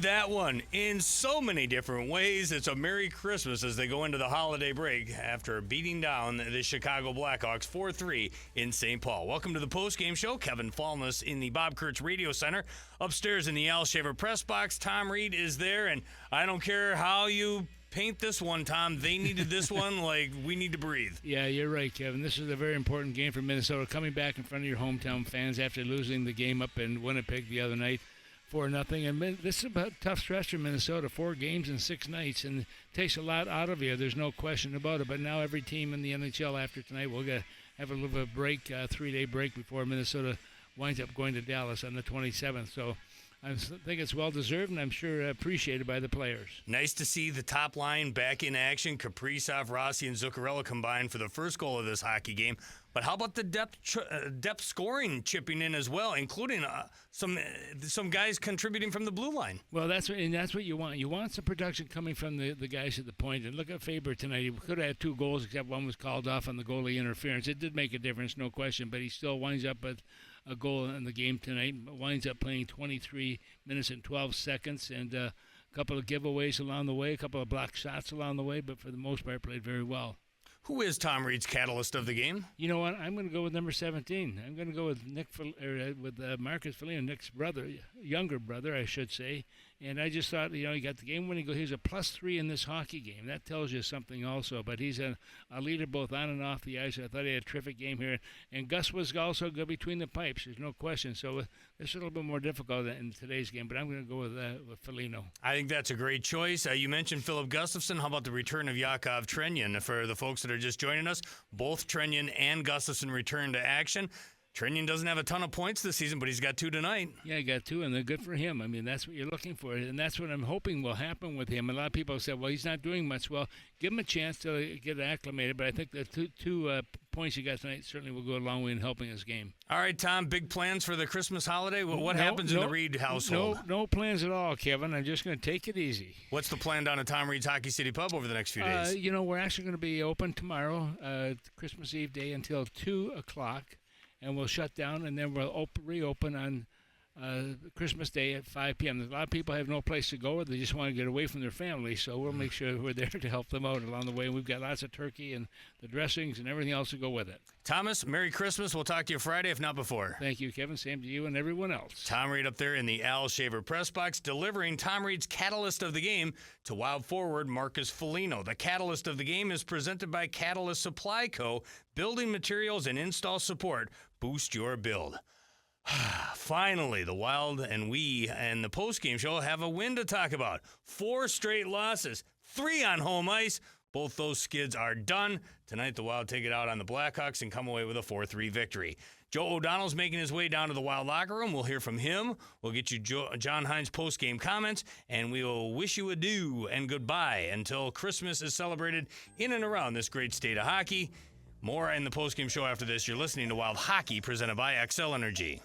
that one in so many different ways. It's a Merry Christmas as they go into the holiday break after beating down the Chicago Blackhawks 4-3 in St. Paul. Welcome to the Postgame Show. Kevin Falness in the Bob Kurtz Radio Center. Upstairs in the Al Shaver press box, Tom Reid is there, and I don't care how you paint this one, Tom. They needed this one like we need to breathe. Yeah, you're right, Kevin. This is a very important game for Minnesota. Coming back in front of your hometown fans after losing the game up in Winnipeg the other night 4-0. And this is a tough stretch for Minnesota. 4 games in 6 nights, and it takes a lot out of you. There's no question about it. But now every team in the NHL after tonight will have a little bit of a break, 3-day break before Minnesota winds up going to Dallas on the 27th. So I think it's well-deserved, and I'm sure appreciated by the players. Nice to see the top line back in action. Kaprizov, Rossi, and Zuccarello combined for the first goal of this hockey game. But how about the depth scoring chipping in as well, including some guys contributing from the blue line? Well, that's what you want. You want some production coming from the guys at the point. And look at Faber tonight. He could have had 2 goals, except one was called off on the goalie interference. It did make a difference, no question, but he still winds up with a goal in the game tonight. Winds up playing 23 minutes and 12 seconds, and a couple of giveaways along the way, a couple of blocked shots along the way, but for the most part played very well. Who is Tom Reid's catalyst of the game? You know what? I'm going to go with number 17. I'm going to go with Marcus Foligno, Nick's brother, younger brother, I should say. And I just thought, he got the game-winning goal. He's a +3 in this hockey game. That tells you something also. But he's a leader both on and off the ice. I thought he had a terrific game here. And Gus was also good between the pipes. There's no question. So it's a little bit more difficult in today's game. But I'm going to go with Foligno. I think that's a great choice. You mentioned Philip Gustafsson. How about the return of Yakov Trenin? For the folks that are just joining us, both Trenin and Gustafsson return to action. Trenin doesn't have a ton of points this season, but he's got 2 tonight. Yeah, he got 2, and they're good for him. I mean, that's what you're looking for, and that's what I'm hoping will happen with him. A lot of people said, well, he's not doing much. Well, give him a chance to get acclimated, but I think the two points he got tonight certainly will go a long way in helping his game. All right, Tom, big plans for the Christmas holiday? What happens in the Reid household? No plans at all, Kevin. I'm just going to take it easy. What's the plan down at Tom Reid's Hockey City Pub over the next few days? We're actually going to be open tomorrow, Christmas Eve day, until 2 o'clock. And we'll shut down, and then we'll reopen on Christmas Day at 5 p.m. A lot of people have no place to go, or they just want to get away from their family, so we'll make sure we're there to help them out along the way. We've got lots of turkey and the dressings and everything else to go with it. Thomas, Merry Christmas. We'll talk to you Friday, if not before. Thank you, Kevin. Same to you and everyone else. Tom Reid up there in the Al Shaver press box, delivering Tom Reid's catalyst of the game to wild forward Marcus Foligno. The catalyst of the game is presented by Catalyst Supply Co. Building materials and install support. Boost your build. Finally, the Wild and we and the postgame show have a win to talk about. 4 straight losses, 3 on home ice. Both those skids are done. Tonight, the Wild take it out on the Blackhawks and come away with a 4-3 victory. Joe O'Donnell's making his way down to the Wild locker room. We'll hear from him. We'll get you John Hines' postgame comments, and we will wish you adieu and goodbye until Christmas is celebrated in and around this great state of hockey. More in the postgame show after this. You're listening to Wild Hockey, presented by XL Energy.